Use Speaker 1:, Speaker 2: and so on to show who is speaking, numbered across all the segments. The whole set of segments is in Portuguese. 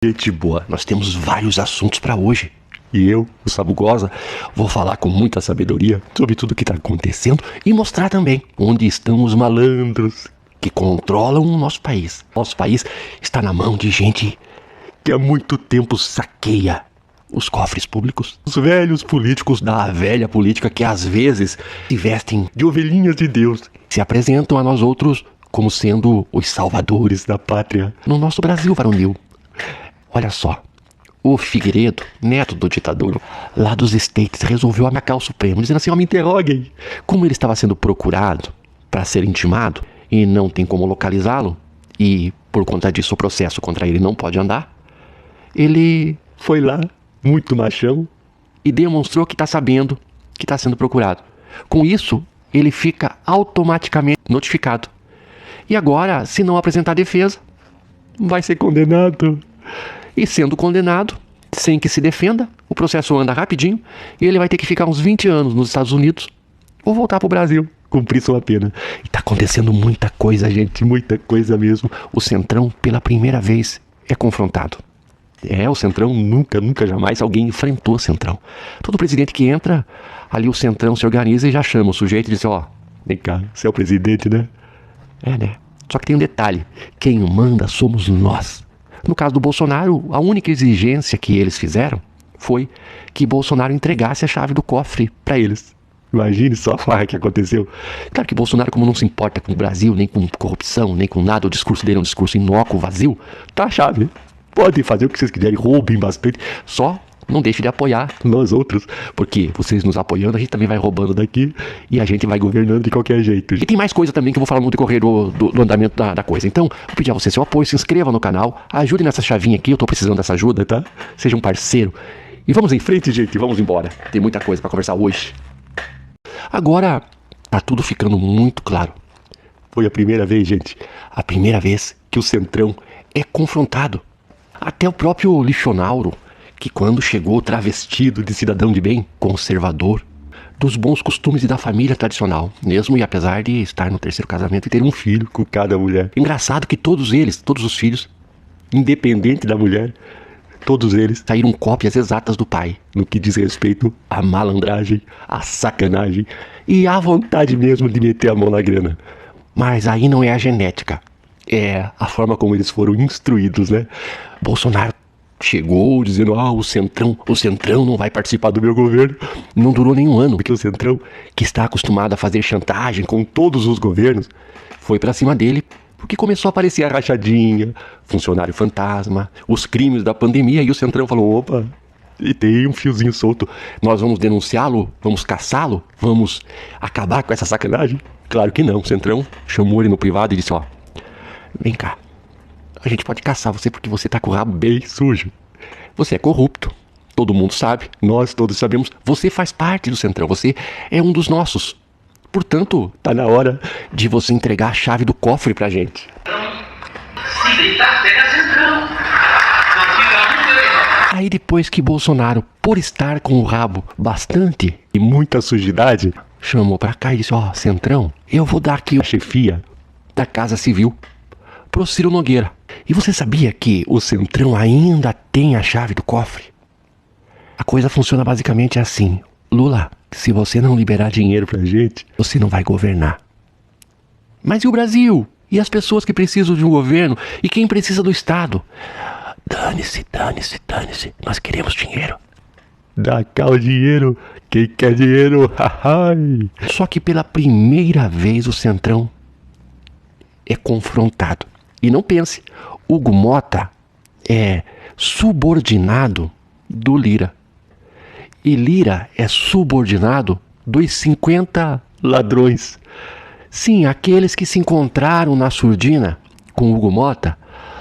Speaker 1: Gente boa, nós temos vários assuntos para hoje. E eu, o Sabugosa, vou falar com muita sabedoria sobre tudo o que está acontecendo e mostrar também onde estão os malandros que controlam o nosso país. Nosso país está na mão de gente que há muito tempo saqueia os cofres públicos. Os velhos políticos da velha política que às vezes se vestem de ovelhinhas de Deus, se apresentam a nós outros como sendo os salvadores da pátria no nosso Brasil varonil. Olha só, o Figueiredo, neto do ditador, lá dos States, resolveu ameaçar o Supremo, dizendo assim, me interroguem. Como ele estava sendo procurado para ser intimado e não tem como localizá-lo, e por conta disso o processo contra ele não pode andar, ele foi lá, muito machão, e demonstrou que está sabendo que está sendo procurado. Com isso, ele fica automaticamente notificado. E agora, se não apresentar defesa, vai ser condenado. E sendo condenado, sem que se defenda, o processo anda rapidinho e ele vai ter que ficar uns 20 anos nos Estados Unidos ou voltar para o Brasil, cumprir sua pena. E tá acontecendo muita coisa, gente, muita coisa mesmo. O Centrão, pela primeira vez, é confrontado. O Centrão nunca, jamais alguém enfrentou o Centrão. Todo presidente que entra, ali o Centrão se organiza e já chama o sujeito e diz, vem cá, você é o presidente, né? Né? Só que tem um detalhe, quem manda somos nós. No caso do Bolsonaro, a única exigência que eles fizeram foi que Bolsonaro entregasse a chave do cofre para eles. Imagine só a farra que aconteceu. Claro que Bolsonaro, como não se importa com o Brasil, nem com corrupção, nem com nada, o discurso dele é um discurso inócuo, vazio, tá a chave. Podem fazer o que vocês quiserem, roubem bastante, só não deixe de apoiar nós outros, porque vocês nos apoiando, a gente também vai roubando daqui e a gente vai governando de qualquer jeito. E tem mais coisa também que eu vou falar no decorrer do andamento da coisa. Então, vou pedir a você seu apoio, se inscreva no canal, ajude nessa chavinha aqui, eu tô precisando dessa ajuda, tá? Seja um parceiro. E vamos em frente, gente, vamos embora. Tem muita coisa pra conversar hoje. Agora, tá tudo ficando muito claro. Foi a primeira vez, gente, a primeira vez que o Centrão é confrontado. Até o próprio Lichonauro, que quando chegou travestido de cidadão de bem, conservador, dos bons costumes e da família tradicional, mesmo e apesar de estar no terceiro casamento e ter um filho com cada mulher. Engraçado que todos os filhos, independente da mulher, todos eles saíram cópias exatas do pai, no que diz respeito à malandragem, à sacanagem e à vontade mesmo de meter a mão na grana. Mas aí não é a genética, é a forma como eles foram instruídos, né? Bolsonaro chegou dizendo, o Centrão não vai participar do meu governo. Não durou nem um ano, porque o Centrão, que está acostumado a fazer chantagem com todos os governos, foi pra cima dele, porque começou a aparecer a rachadinha, funcionário fantasma, os crimes da pandemia, e o Centrão falou, opa, e tem um fiozinho solto, nós vamos denunciá-lo, vamos caçá-lo, vamos acabar com essa sacanagem? Claro que não, o Centrão chamou ele no privado e disse, vem cá. A gente pode caçar você porque você tá com o rabo bem sujo. Você é corrupto. Todo mundo sabe. Nós todos sabemos. Você faz parte do Centrão. Você é um dos nossos. Portanto, tá na hora de você entregar a chave do cofre pra gente.
Speaker 2: Se gritar, pega Centrão.
Speaker 1: Aí depois que Bolsonaro, por estar com o rabo bastante e muita sujidade, chamou pra cá e disse, Centrão, eu vou dar aqui a chefia da Casa Civil pro Ciro Nogueira. E você sabia que o Centrão ainda tem a chave do cofre? A coisa funciona basicamente assim. Lula, se você não liberar dinheiro pra gente, você não vai governar. Mas e o Brasil? E as pessoas que precisam de um governo? E quem precisa do Estado? Dane-se. Nós queremos dinheiro. Dá cá o dinheiro. Quem quer dinheiro? Só que pela primeira vez o Centrão é confrontado. E não pense, Hugo Mota é subordinado do Lira. E Lira é subordinado dos 50 ladrões. Sim, aqueles que se encontraram na surdina com Hugo Mota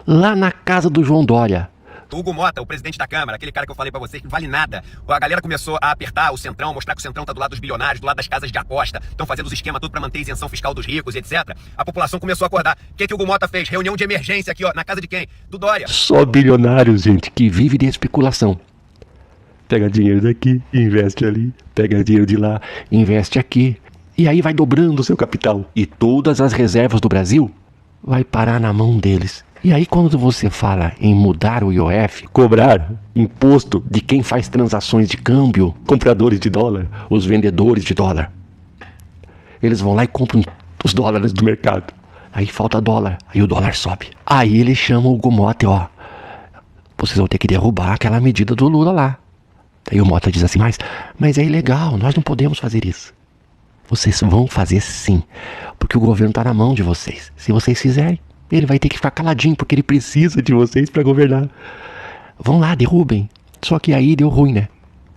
Speaker 1: lá na casa do João Dória.
Speaker 3: Hugo Mota, o presidente da Câmara, aquele cara que eu falei pra vocês que não vale nada. A galera começou a apertar o Centrão, mostrar que o Centrão tá do lado dos bilionários, do lado das casas de aposta, estão fazendo os esquemas tudo pra manter a isenção fiscal dos ricos, etc. A população começou a acordar. O que o Hugo Mota fez? Reunião de emergência aqui, na casa de quem? Do Dória.
Speaker 1: Só bilionários, gente, que vive de especulação. Pega dinheiro daqui, investe ali. Pega dinheiro de lá, investe aqui. E aí vai dobrando o seu capital. E todas as reservas do Brasil vai parar na mão deles. E aí quando você fala em mudar o IOF, cobrar imposto de quem faz transações de câmbio, compradores de dólar, os vendedores de dólar, eles vão lá e compram os dólares do mercado. Aí falta dólar, aí o dólar sobe. Aí eles chamam o Hugo Mota, ó, vocês vão ter que derrubar aquela medida do Lula lá. Aí o Mota diz assim, mas é ilegal, nós não podemos fazer isso. Vocês vão fazer sim, porque o governo está na mão de vocês. Se vocês fizerem, ele vai ter que ficar caladinho, porque ele precisa de vocês para governar. Vão lá, derrubem. Só que aí deu ruim, né?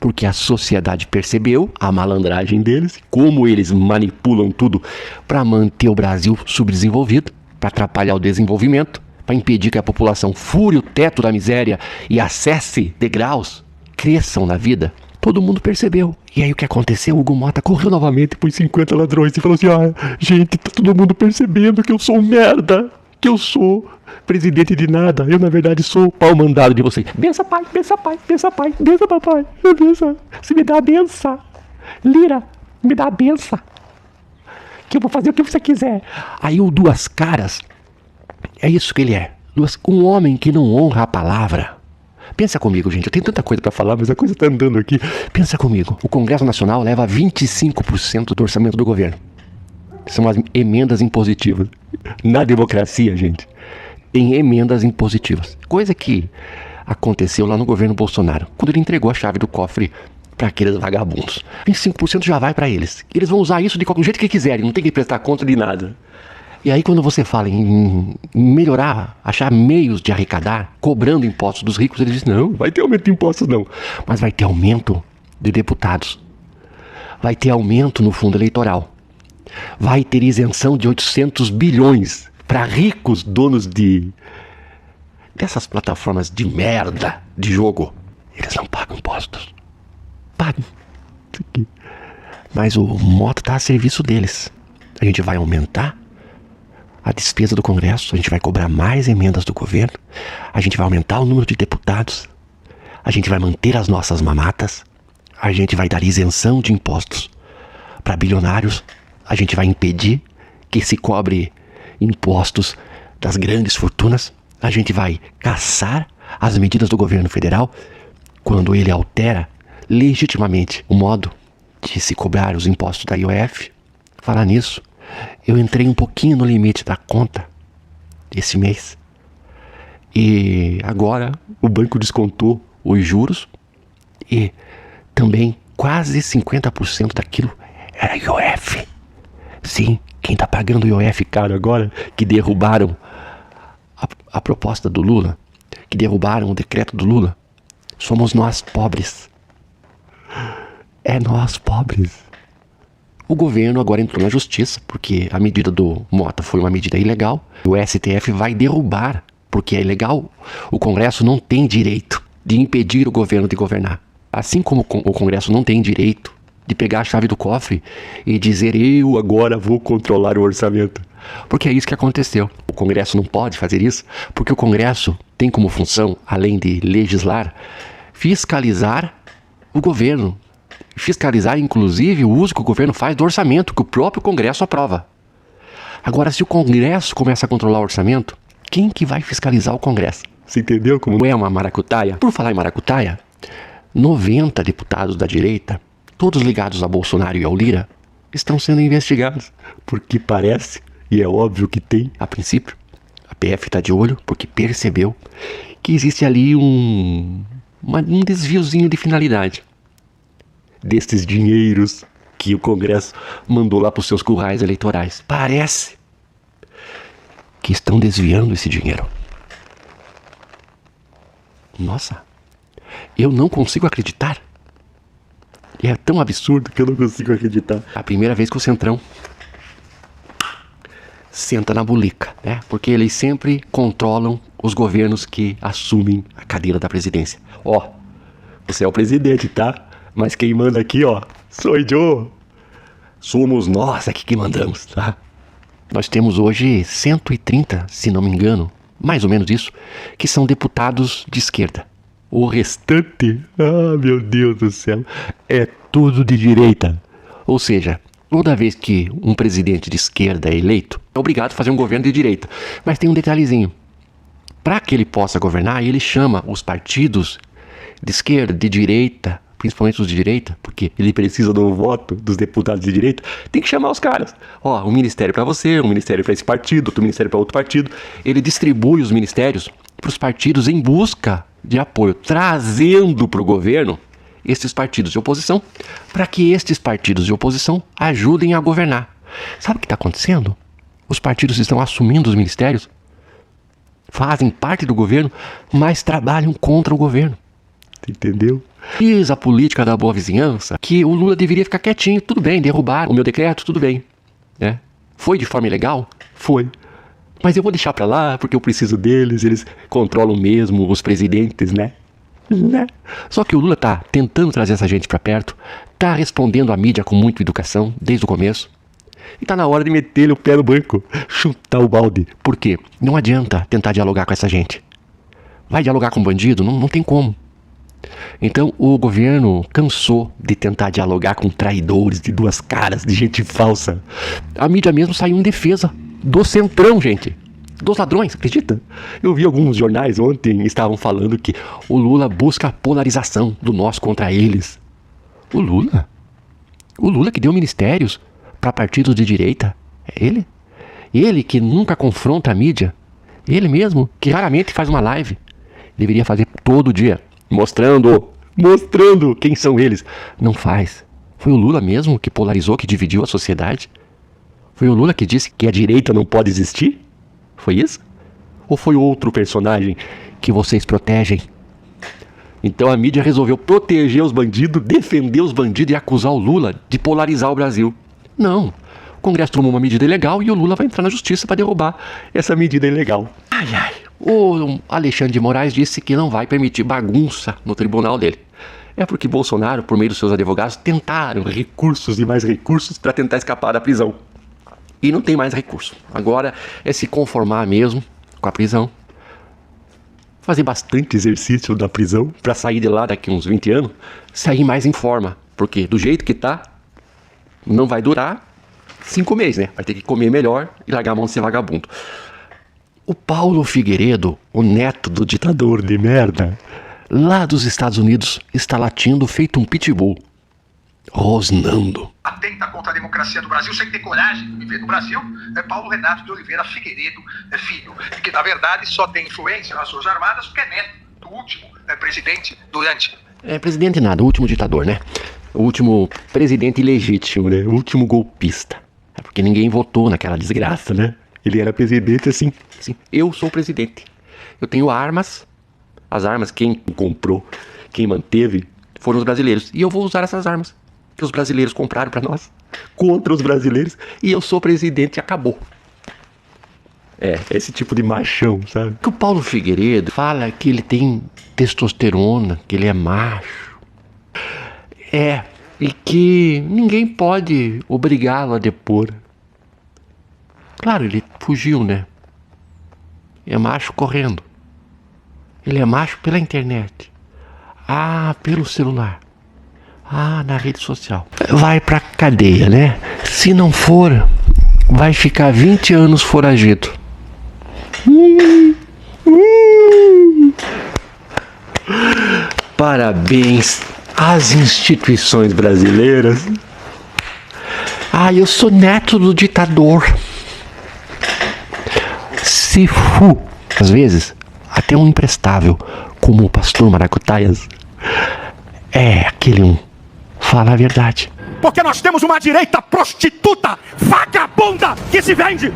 Speaker 1: Porque a sociedade percebeu a malandragem deles, como eles manipulam tudo para manter o Brasil subdesenvolvido, para atrapalhar o desenvolvimento, para impedir que a população fure o teto da miséria e acesse degraus, cresçam na vida. Todo mundo percebeu. E aí o que aconteceu? O Hugo Mota correu novamente por 50 ladrões e falou assim, gente, tá todo mundo percebendo que eu sou um merda, que eu sou presidente de nada. Eu, na verdade, sou o pau mandado de vocês. Bença, pai, bença, pai, bença, pai, bença, papai, bença. Se me dá a benção. Lira, me dá a benção. Que eu vou fazer o que você quiser. Aí o Duas Caras, é isso que ele é. Um homem que não honra a palavra. Pensa comigo, gente, eu tenho tanta coisa para falar, mas a coisa tá andando aqui. Pensa comigo, o Congresso Nacional leva 25% do orçamento do governo. São as emendas impositivas. Na democracia, gente, tem emendas impositivas. Coisa que aconteceu lá no governo Bolsonaro, quando ele entregou a chave do cofre para aqueles vagabundos. 25% já vai para eles. Eles vão usar isso de qualquer jeito que quiserem, não tem que prestar conta de nada. E aí quando você fala em melhorar, achar meios de arrecadar, cobrando impostos dos ricos, eles dizem, não, vai ter aumento de impostos não. Mas vai ter aumento de deputados. Vai ter aumento no fundo eleitoral. Vai ter isenção de 800 bilhões para ricos donos dessas plataformas de merda de jogo. Eles não pagam impostos. Pagam. Isso aqui. Mas o Mota está a serviço deles. A gente vai aumentar a despesa do Congresso, a gente vai cobrar mais emendas do governo, a gente vai aumentar o número de deputados, a gente vai manter as nossas mamatas, a gente vai dar isenção de impostos para bilionários, a gente vai impedir que se cobre impostos das grandes fortunas, a gente vai caçar as medidas do governo federal quando ele altera legitimamente o modo de se cobrar os impostos da IOF. Falar nisso, eu entrei um pouquinho no limite da conta esse mês e agora o banco descontou os juros e também quase 50% daquilo era IOF. Sim, quem está pagando o IOF caro agora, que derrubaram a proposta do Lula, que derrubaram o decreto do Lula, somos nós pobres. É nós pobres. O governo agora entrou na justiça, porque a medida do Mota foi uma medida ilegal. O STF vai derrubar, porque é ilegal. O Congresso não tem direito de impedir o governo de governar. Assim como o Congresso não tem direito de pegar a chave do cofre e dizer, eu agora vou controlar o orçamento. Porque é isso que aconteceu. O Congresso não pode fazer isso, porque o Congresso tem como função, além de legislar, fiscalizar o governo. Fiscalizar, inclusive, o uso que o governo faz do orçamento, que o próprio Congresso aprova. Agora, se o Congresso começa a controlar o orçamento, quem que vai fiscalizar o Congresso? Você entendeu como é uma maracutaia? Por falar em maracutaia, 90 deputados da direita, todos ligados a Bolsonaro e ao Lira, estão sendo investigados. Porque parece, e é óbvio que tem, a princípio, a PF está de olho, porque percebeu que existe ali um desviozinho de finalidade desses dinheiros que o Congresso mandou lá para os seus currais eleitorais. Parece que estão desviando esse dinheiro. Nossa, eu não consigo acreditar. É tão absurdo que eu não consigo acreditar. A primeira vez que o Centrão senta na bulica, né? Porque eles sempre controlam os governos que assumem a cadeira da presidência. Ó, você é o presidente, tá? Mas quem manda aqui, ó, sou eu. Somos nós aqui que mandamos, tá? Nós temos hoje 130, se não me engano, mais ou menos isso, que são deputados de esquerda. O restante, meu Deus do céu, é tudo de direita. Ou seja, toda vez que um presidente de esquerda é eleito, é obrigado a fazer um governo de direita. Mas tem um detalhezinho. Para que ele possa governar, ele chama os partidos de esquerda, de direita, principalmente os de direita, porque ele precisa do voto dos deputados de direita, tem que chamar os caras. Ó, um ministério para você, um ministério para esse partido, outro ministério para outro partido. Ele distribui os ministérios para os partidos em busca de apoio, trazendo para o governo esses partidos de oposição, para que estes partidos de oposição ajudem a governar. Sabe o que está acontecendo? Os partidos estão assumindo os ministérios, fazem parte do governo, mas trabalham contra o governo. Entendeu? Diz a política da boa vizinhança que o Lula deveria ficar quietinho. Tudo bem, derrubar o meu decreto, tudo bem. Né? Foi de forma ilegal? Foi. Mas eu vou deixar pra lá porque eu preciso deles, eles controlam mesmo os presidentes, né? Só que o Lula tá tentando trazer essa gente pra perto, tá respondendo à mídia com muita educação desde o começo. E tá na hora de meter-lhe o pé no banco, chutar o balde. Por quê? Não adianta tentar dialogar com essa gente. Vai dialogar com um bandido? Não tem como. Então o governo cansou de tentar dialogar com traidores de duas caras, de gente falsa. A mídia mesmo saiu em defesa do Centrão, gente. Dos ladrões, acredita? Eu vi alguns jornais ontem estavam falando que o Lula busca a polarização do nós contra eles. O Lula? O Lula que deu ministérios para partidos de direita? É ele? Ele que nunca confronta a mídia? Ele mesmo que raramente faz uma live? Deveria fazer todo dia, mostrando quem são eles. Não faz. Foi o Lula mesmo que polarizou, que dividiu a sociedade? Foi o Lula que disse que a direita não pode existir? Foi isso? Ou foi outro personagem que vocês protegem? Então a mídia resolveu proteger os bandidos, defender os bandidos e acusar o Lula de polarizar o Brasil. Não. O Congresso tomou uma medida ilegal e o Lula vai entrar na justiça para derrubar essa medida ilegal. O Alexandre de Moraes disse que não vai permitir bagunça no tribunal dele. É porque Bolsonaro, por meio dos seus advogados, tentaram recursos e mais recursos para tentar escapar da prisão. E não tem mais recurso. Agora é se conformar mesmo com a prisão. Fazer bastante exercício da prisão para sair de lá daqui uns 20 anos. Sair mais em forma. Porque do jeito que tá, não vai durar 5 meses, né? Vai ter que comer melhor e largar a mão de ser vagabundo. O Paulo Figueiredo, o neto do ditador de merda, lá dos Estados Unidos, está latindo feito um pitbull. Rosnando.
Speaker 4: Atenta contra a democracia do Brasil, sem ter coragem de viver no Brasil, é Paulo Renato de Oliveira Figueiredo Filho, e que na verdade só tem influência nas Forças Armadas porque é neto do último presidente durante...
Speaker 1: Presidente nada, o último ditador, né? O último presidente ilegítimo, né? O último golpista. É porque ninguém votou naquela desgraça, né? Ele era presidente assim. Eu sou o presidente. Eu tenho armas. As armas, quem comprou, quem manteve, foram os brasileiros. E eu vou usar essas armas que os brasileiros compraram pra nós, contra os brasileiros, e eu sou presidente e acabou. Esse tipo de machão, sabe? Que o Paulo Figueiredo fala que ele tem testosterona, que ele é macho. E que ninguém pode obrigá-lo a depor. Claro, ele fugiu, né? É macho correndo. Ele é macho pela internet. Pelo celular. Na rede social. Vai pra cadeia, né? Se não for, vai ficar 20 anos foragido. Parabéns às instituições brasileiras. Eu sou neto do ditador. Se fu. Às vezes, até um imprestável, como o pastor Maracutaias, aquele fala a verdade.
Speaker 5: Porque nós temos uma direita prostituta, vagabunda, que se vende.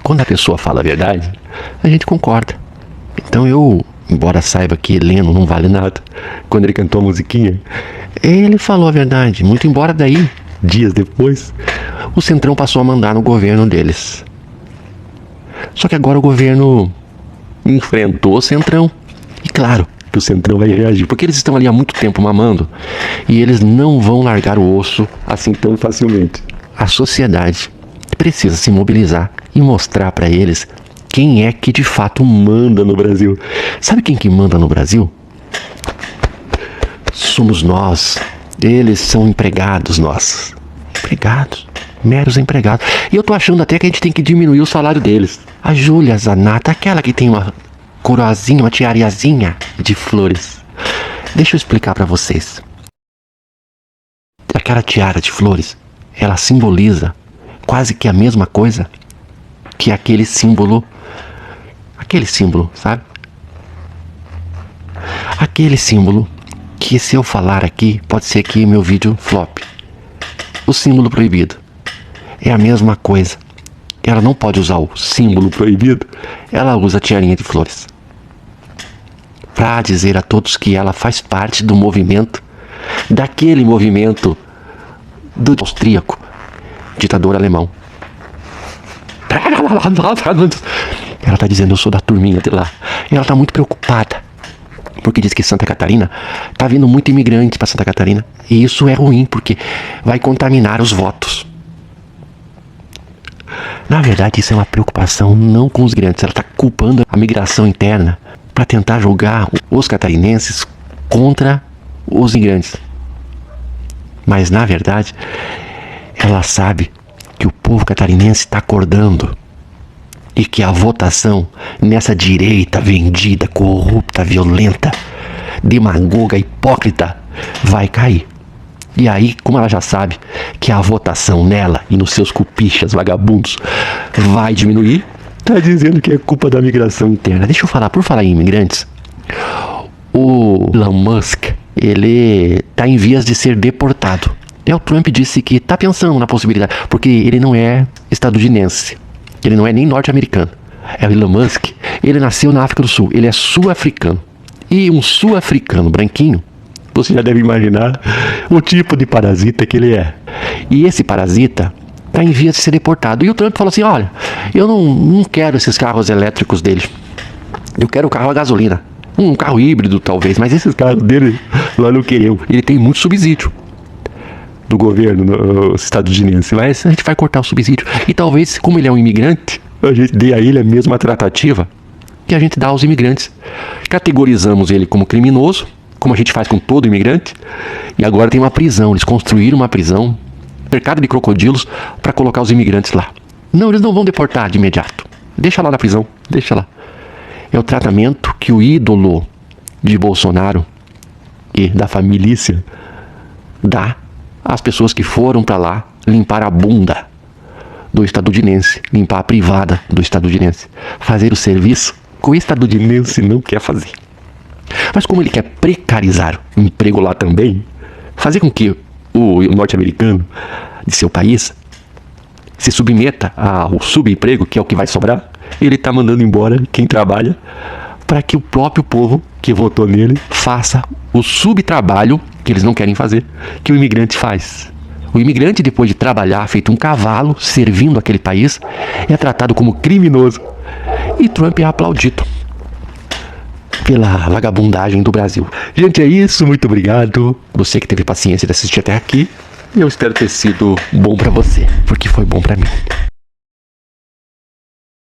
Speaker 1: Quando a pessoa fala a verdade, a gente concorda. Então eu, embora saiba que Heleno não vale nada, quando ele cantou a musiquinha, ele falou a verdade. Muito embora daí, dias depois, o Centrão passou a mandar no governo deles. Só que agora o governo enfrentou o Centrão. E claro que o Centrão vai reagir, porque eles estão ali há muito tempo mamando e eles não vão largar o osso assim tão facilmente. A sociedade precisa se mobilizar e mostrar para eles quem é que de fato manda no Brasil. Sabe quem que manda no Brasil? Somos nós. Eles são empregados nossos. Empregados. Meros empregados. E eu tô achando até que a gente tem que diminuir o salário deles. A Júlia Zanata, aquela que tem uma coroazinha, uma tiariazinha de flores. Deixa eu explicar pra vocês. Aquela tiara de flores, ela simboliza quase que a mesma coisa que aquele símbolo, sabe? Aquele símbolo que, se eu falar aqui, pode ser que meu vídeo flop. O símbolo proibido é a mesma coisa. Ela não pode usar o símbolo proibido, ela usa a tiarinha de flores para dizer a todos que ela faz parte do movimento, daquele movimento do austríaco, ditador alemão. Ela tá dizendo, eu sou da turminha de lá. E ela tá muito preocupada, porque diz que Santa Catarina tá vindo muito imigrante para Santa Catarina. E isso é ruim, porque vai contaminar os votos. Na verdade, isso é uma preocupação não com os imigrantes. Ela tá culpando a migração interna para tentar julgar os catarinenses contra os imigrantes. Mas, na verdade, ela sabe que o povo catarinense está acordando e que a votação nessa direita vendida, corrupta, violenta, demagoga, hipócrita, vai cair. E aí, como ela já sabe que a votação nela e nos seus cupichas vagabundos vai diminuir, tá dizendo que é culpa da migração interna. Deixa eu falar, por falar em imigrantes, o Elon Musk, ele tá em vias de ser deportado. E o Trump disse que tá pensando na possibilidade, porque ele não é estadunidense, ele não é nem norte-americano. É o Elon Musk, ele nasceu na África do Sul, ele é sul-africano. E um sul-africano branquinho, você já deve imaginar o tipo de parasita que ele é. E esse parasita tá em vias de ser deportado. E o Trump falou assim, olha, eu não quero esses carros elétricos dele, eu quero o carro a gasolina. Um carro híbrido talvez, mas esses carros dele lá não queriam. Ele tem muito subsídio do governo estadunidense, mas a gente vai cortar o subsídio. E talvez, como ele é um imigrante, a gente dê a ele a mesma tratativa que a gente dá aos imigrantes. Categorizamos ele como criminoso, como a gente faz com todo imigrante, e agora tem uma prisão. Eles construíram uma prisão, cercada de crocodilos, para colocar os imigrantes lá. Não, eles não vão deportar de imediato. Deixa lá na prisão, deixa lá. É o tratamento que o ídolo de Bolsonaro e da família dá às pessoas que foram para lá limpar a bunda do estadunidense, limpar a privada do estadunidense, fazer o serviço que o estadunidense não quer fazer. Mas como ele quer precarizar o emprego lá também, fazer com que o norte-americano de seu país se submeta ao subemprego, que é o que vai sobrar, ele está mandando embora quem trabalha para que o próprio povo que votou nele faça o subtrabalho que eles não querem fazer, que o imigrante faz. O imigrante, depois de trabalhar feito um cavalo, servindo aquele país, é tratado como criminoso. E Trump é aplaudido pela vagabundagem do Brasil. Gente, é isso. Muito obrigado. Você que teve paciência de assistir até aqui. Eu espero ter sido bom para você, porque foi bom para mim.